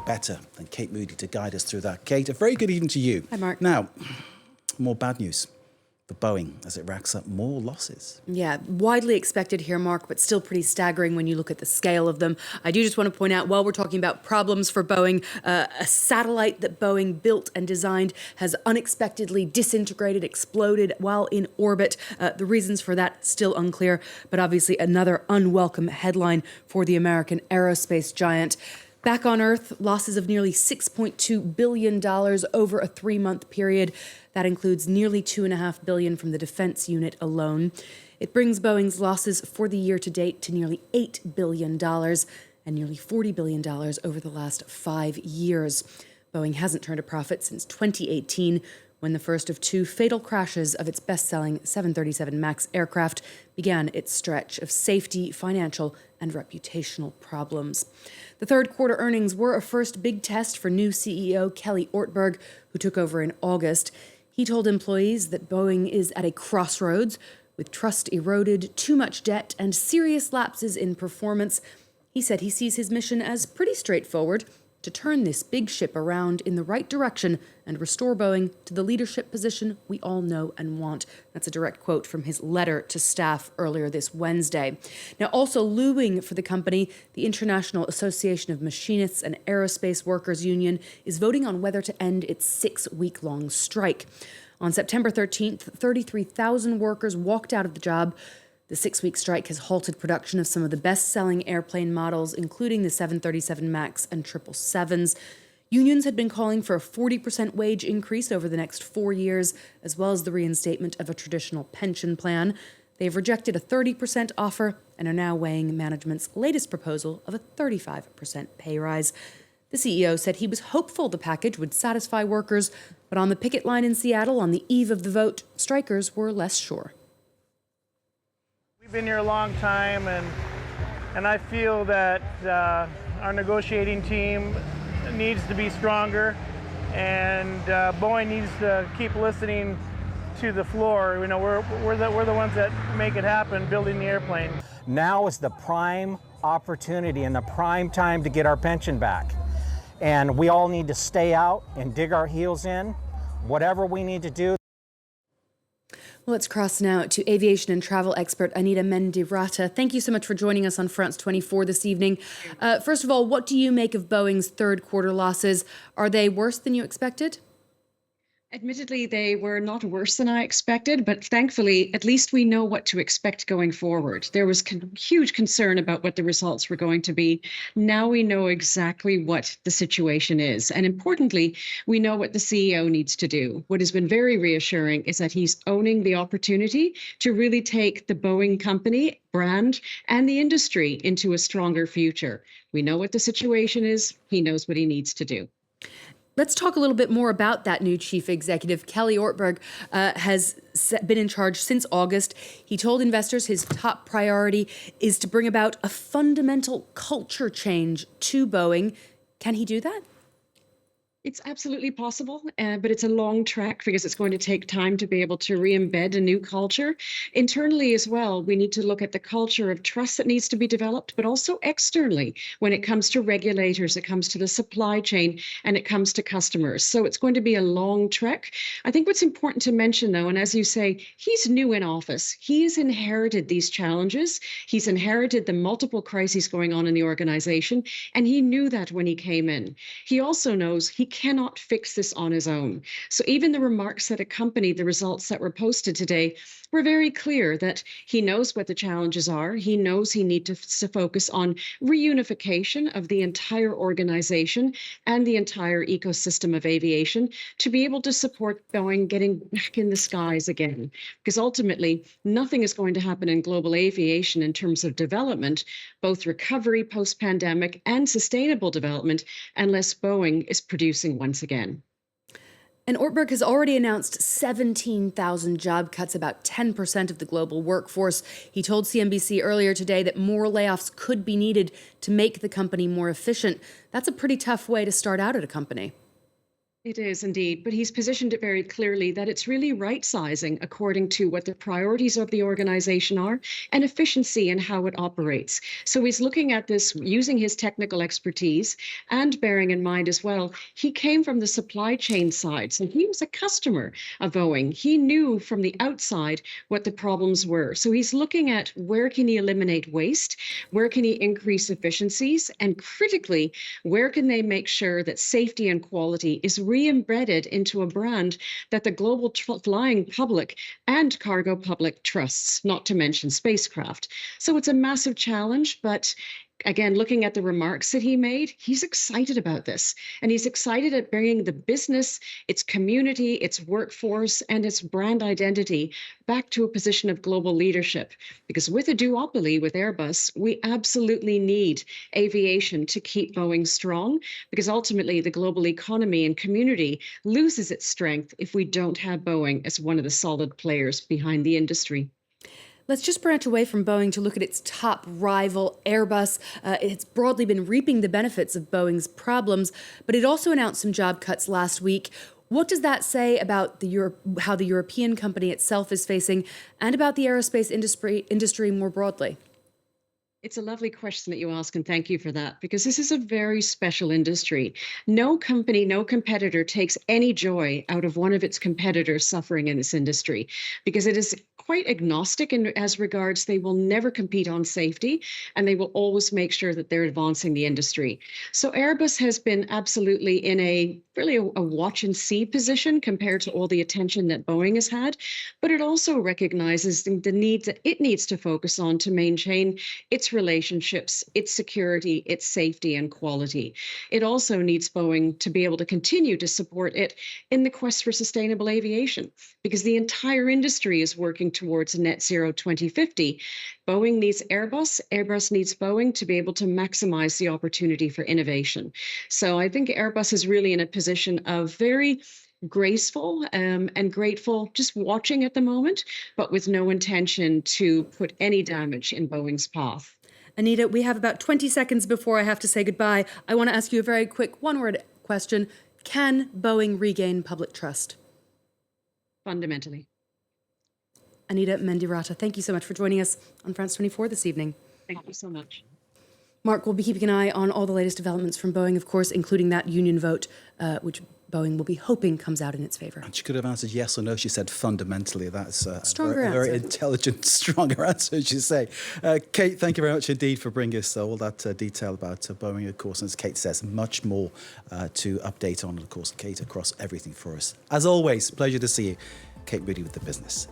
better than Kate Moody to guide us through that. Kate, a very good evening to you. Hi, Mark. Now, more bad news for Boeing as it racks up more losses. Yeah, widely expected here, Mark, but still pretty staggering when you look at the scale of them. I do just want to point out, while we're talking about problems for Boeing, a satellite that Boeing built and designed has unexpectedly disintegrated, exploded while in orbit. The reasons for that still unclear, but obviously another unwelcome headline for the American aerospace giant. Back on Earth, losses of nearly $6.2 billion over a 3-month period. That includes nearly $2.5 billion from the defense unit alone. It brings Boeing's losses for the year to date to nearly $8 billion and nearly $40 billion over the last 5 years. Boeing hasn't turned a profit since 2018, when the first of 2 fatal crashes of its best-selling 737 MAX aircraft began its stretch of safety, financial, and reputational problems. The third quarter earnings were a first big test for new CEO Kelly Ortberg, who took over in August. He told employees that Boeing is at a crossroads, with trust eroded, too much debt, and serious lapses in performance. He said he sees his mission as pretty straightforward: to turn this big ship around in the right direction and restore Boeing to the leadership position we all know and want. That's a direct quote from his letter to staff earlier this Wednesday. Now, also looming for the company, the International Association of Machinists and Aerospace Workers Union is voting on whether to end its 6-week-long strike. On September 13th, 33,000 workers walked out of the job. The 6-week strike has halted production of some of the best-selling airplane models, including the 737 MAX and 777s. Unions had been calling for a 40% wage increase over the next 4 years, as well as the reinstatement of a traditional pension plan. They've rejected a 30% offer and are now weighing management's latest proposal of a 35% pay rise. The CEO said he was hopeful the package would satisfy workers, but on the picket line in Seattle on the eve of the vote, strikers were less sure. We've been here a long time, and I feel that our negotiating team needs to be stronger, and Boeing needs to keep listening to the floor. You know, we're the ones that make it happen, building the airplane. Now is the prime opportunity and the prime time to get our pension back, and we all need to stay out and dig our heels in, whatever we need to do. Well, let's cross now to aviation and travel expert Anita Mendiratta. Thank you so much for joining us on France 24 this evening. First of all, what do you make of Boeing's third quarter losses? Are they worse than you expected? Admittedly, they were not worse than I expected, but thankfully, at least we know what to expect going forward. There was huge concern about what the results were going to be. Now we know exactly what the situation is. And importantly, we know what the CEO needs to do. What has been very reassuring is that he's owning the opportunity to really take the Boeing company brand and the industry into a stronger future. We know what the situation is. He knows what he needs to do. Let's talk a little bit more about that new chief executive. Kelly Ortberg has been in charge since August. He told investors his top priority is to bring about a fundamental culture change to Boeing. Can he do that? It's absolutely possible, but it's a long trek because it's going to take time to be able to re-embed a new culture. Internally as well, we need to look at the culture of trust that needs to be developed, but also externally when it comes to regulators, it comes to the supply chain, and it comes to customers. So it's going to be a long trek. I think what's important to mention, though, and as you say, he's new in office. He has inherited these challenges. He's inherited the multiple crises going on in the organization, and he knew that when he came in. He also knows he cannot fix this on his own. So even the remarks that accompanied the results that were posted today were very clear that he knows what the challenges are. He knows he needs to focus on reunification of the entire organization and the entire ecosystem of aviation to be able to support Boeing getting back in the skies again. Because ultimately, nothing is going to happen in global aviation in terms of development, both recovery post-pandemic and sustainable development, unless Boeing is producing once again. And Ortberg has already announced 17,000 job cuts, about 10% of the global workforce. He told CNBC earlier today that more layoffs could be needed to make the company more efficient. That's a pretty tough way to start out at a company. It is indeed, but he's positioned it very clearly that it's really right sizing according to what the priorities of the organization are and efficiency and how it operates. So he's looking at this using his technical expertise and bearing in mind as well, he came from the supply chain side. So he was a customer of Boeing. He knew from the outside what the problems were. So he's looking at where can he eliminate waste, where can he increase efficiencies, and critically, where can they make sure that safety and quality is re-embedded into a brand that the global flying public and cargo public trusts, not to mention spacecraft. So it's a massive challenge, but again, looking at the remarks that he made, he's excited about this. And he's excited at bringing the business, its community, its workforce, and its brand identity back to a position of global leadership. Because with a duopoly with Airbus, we absolutely need aviation to keep Boeing strong, because ultimately the global economy and community loses its strength if we don't have Boeing as one of the solid players behind the industry. Let's just branch away from Boeing to look at its top rival, Airbus. It's broadly been reaping the benefits of Boeing's problems, but it also announced some job cuts last week. What does that say about how the European company itself is facing and about the aerospace industry more broadly? It's a lovely question that you ask, and thank you for that, because this is a very special industry. No company, no competitor takes any joy out of one of its competitors suffering in this industry, because it is quite agnostic in as regards they will never compete on safety, and they will always make sure that they're advancing the industry. So Airbus has been absolutely in a watch and see position compared to all the attention that Boeing has had, but it also recognizes the need that it needs to focus on to maintain its relationships, its security, its safety and quality. It also needs Boeing to be able to continue to support it in the quest for sustainable aviation, because the entire industry is working towards net zero 2050. Boeing needs Airbus, Airbus needs Boeing to be able to maximize the opportunity for innovation. So I think Airbus is really in a position of very graceful and grateful, just watching at the moment, but with no intention to put any damage in Boeing's path. Anita, we have about 20 seconds before I have to say goodbye. I want to ask you a very quick one-word question. Can Boeing regain public trust? Fundamentally. Anita Mendiratta, thank you so much for joining us on France 24 this evening. Thank you so much. Mark, we'll be keeping an eye on all the latest developments from Boeing, of course, including that union vote, which Boeing will be hoping comes out in its favor. And she could have answered yes or no. She said fundamentally. That's a very intelligent, stronger answer, as you say. Kate, thank you very much indeed for bringing us all that detail about Boeing, of course. And as Kate says, much more to update on, of course, Kate, across everything for us. As always, pleasure to see you. Kate Moody with The Business.